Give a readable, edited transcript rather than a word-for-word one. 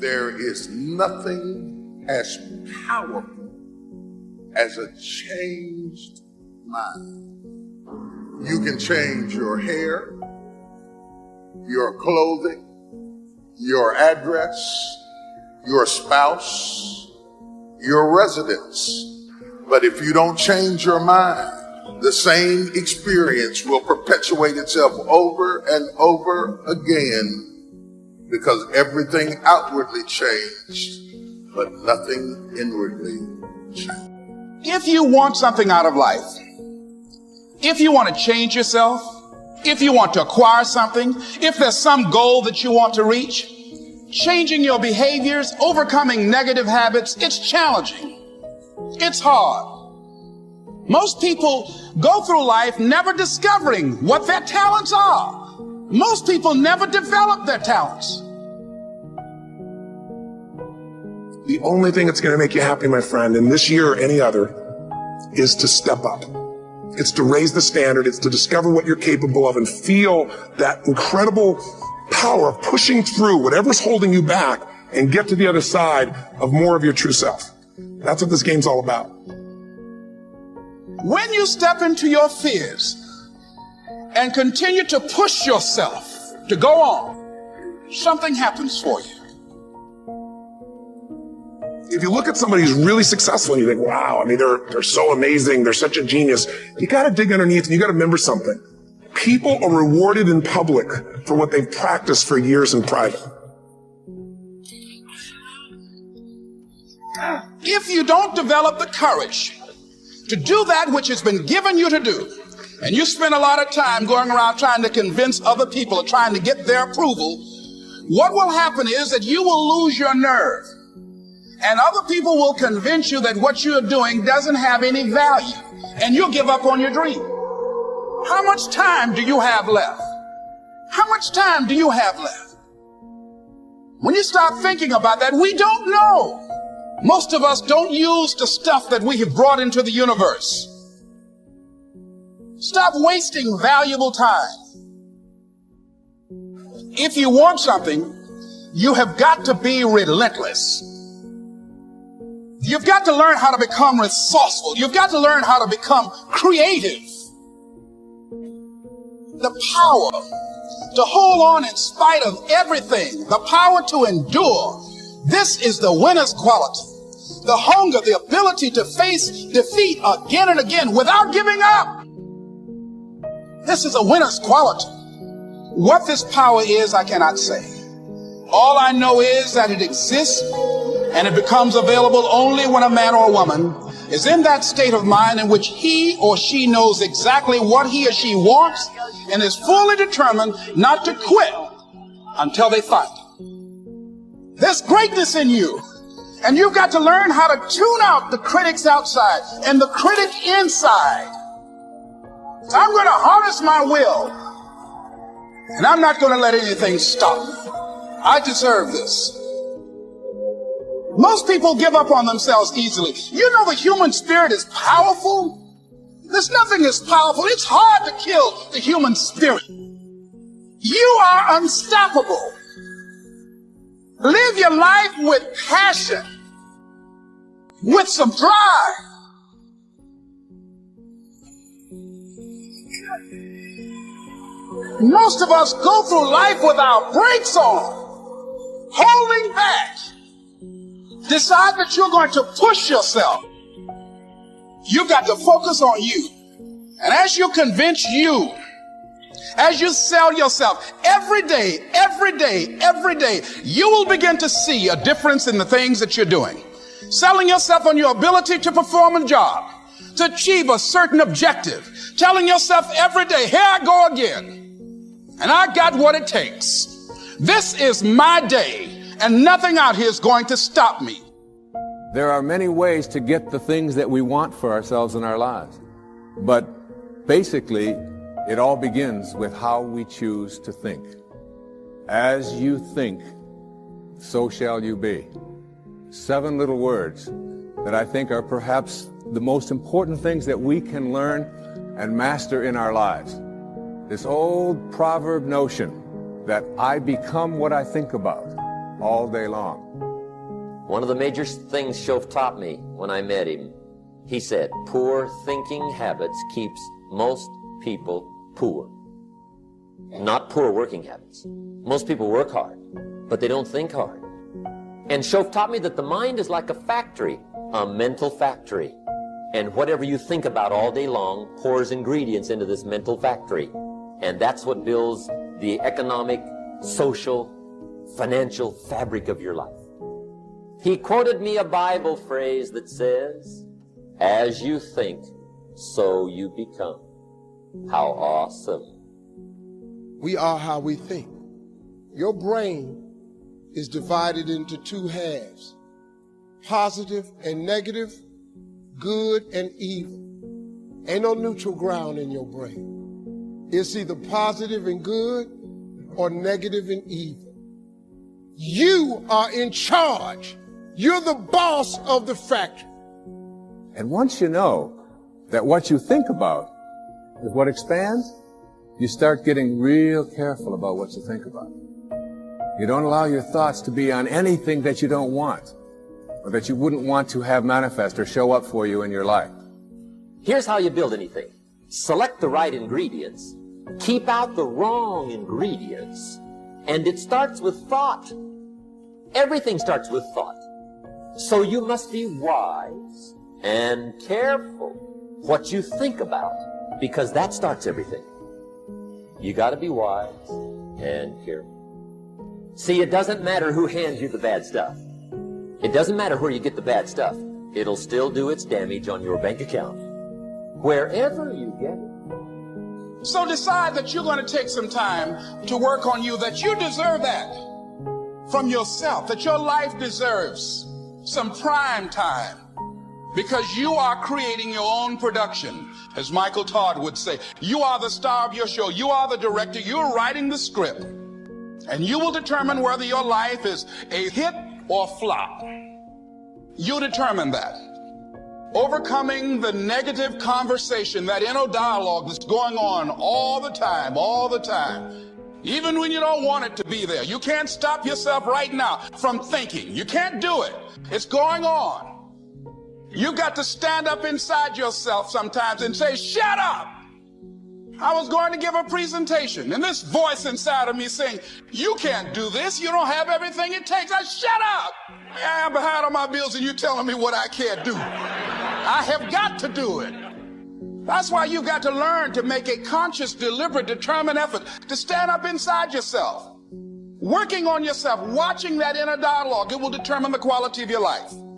There is nothing as powerful as a changed mind. You can change your hair, your clothing, your address, your spouse, your residence. But if you don't change your mind, the same experience will perpetuate itself over and over again, because everything outwardly changed, but nothing inwardly changed. If you want something out of life, if you want to change yourself, if you want to acquire something, if there's some goal that you want to reach, changing your behaviors, overcoming negative habits, it's challenging. It's hard. Most people go through life never discovering what their talents are. Most people never develop their talents. The only thing that's going to make you happy, my friend, in this year or any other, is to step up. It's to raise the standard. It's to discover what you're capable of and feel that incredible power of pushing through whatever's holding you back and get to the other side of more of your true self. That's what this game's all about. When you step into your fears and continue to push yourself to go on, something happens for you. If you look at somebody who's really successful and you think, wow, I mean, they're so amazing, they're such a genius, you got to dig underneath and you got to remember something. People are rewarded in public for what they've practiced for years in private. If you don't develop the courage to do that which has been given you to do, and you spend a lot of time going around trying to convince other people or trying to get their approval, what will happen is that you will lose your nerve. And other people will convince you that what you're doing doesn't have any value, and you'll give up on your dream. How much time do you have left? How much time do you have left? When you start thinking about that, we don't know. Most of us don't use the stuff that we have brought into the universe. Stop wasting valuable time. If you want something, you have got to be relentless. You've got to learn how to become resourceful. You've got to learn how to become creative. The power to hold on in spite of everything, the power to endure. This is the winner's quality. The hunger, the ability to face defeat again and again without giving up. This is a winner's quality. What this power is, I cannot say. All I know is that it exists, and it becomes available only when a man or a woman is in that state of mind in which he or she knows exactly what he or she wants and is fully determined not to quit until they find it. There's greatness in you, and you've got to learn how to tune out the critics outside and the critic inside. I'm going to harness my will, and I'm not going to let anything stop me. I deserve this. Most people give up on themselves easily. You know the human spirit is powerful. There's nothing as powerful. It's hard to kill the human spirit. You are unstoppable. Live your life with passion, with some drive. Most of us go through life with our brakes on, holding back. Decide that you're going to push yourself. You've got to focus on you. And as you convince you, as you sell yourself every day, you will begin to see a difference in the things that you're doing. Selling yourself on your ability to perform a job, to achieve a certain objective. Telling yourself every day, here I go again. And I got what it takes. This is my day. And nothing out here is going to stop me. There are many ways to get the things that we want for ourselves in our lives. But basically, it all begins with how we choose to think. As you think, so shall you be. 7 little words that I think are perhaps the most important things that we can learn and master in our lives. This old proverb notion that I become what I think about. all day long. One of the major things Shoaff taught me when I met him, he said, poor thinking habits keeps most people poor. Not poor working habits. Most people work hard, but they don't think hard. And Shoaff taught me that the mind is like a factory, a mental factory. And whatever you think about all day long pours ingredients into this mental factory. And that's what builds the economic, social, financial fabric of your life. He quoted me a Bible phrase that says, as you think, so you become. How awesome. We are how we think. Your brain is divided into two halves, positive and negative, good and evil. Ain't no neutral ground in your brain. It's either positive and good or negative and evil. You are in charge. You're the boss of the factory. And once you know that what you think about is what expands, you start getting real careful about what you think about. You don't allow your thoughts to be on anything that you don't want, or that you wouldn't want to have manifest or show up for you in your life. Here's how you build anything. Select the right ingredients, keep out the wrong ingredients, and it starts with thought. Everything starts with thought. So you must be wise and careful what you think about, because that starts everything. You got to be wise and careful. See, it doesn't matter who hands you the bad stuff. It doesn't matter where you get the bad stuff. It'll still do its damage on your bank account, wherever you get it. So decide that you're going to take some time to work on you, that you deserve that from yourself, that your life deserves some prime time, because you are creating your own production. As Michael Todd would say, you are the star of your show. You are the director. You're writing the script. And you will determine whether your life is a hit or flop. You determine that. Overcoming the negative conversation, that inner dialogue that's going on all the time. Even when you don't want it to be there. You can't stop yourself right now from thinking. You can't do it. It's going on. You got to stand up inside yourself sometimes and say, shut up. I was going to give a presentation, and this voice inside of me saying, you can't do this. You don't have everything it takes. I shut up. I'm behind on my bills, and you're telling me what I can't do. I have got to do it. That's why you've got to learn to make a conscious, deliberate, determined effort to stand up inside yourself. Working on yourself, watching that inner dialogue, it will determine the quality of your life.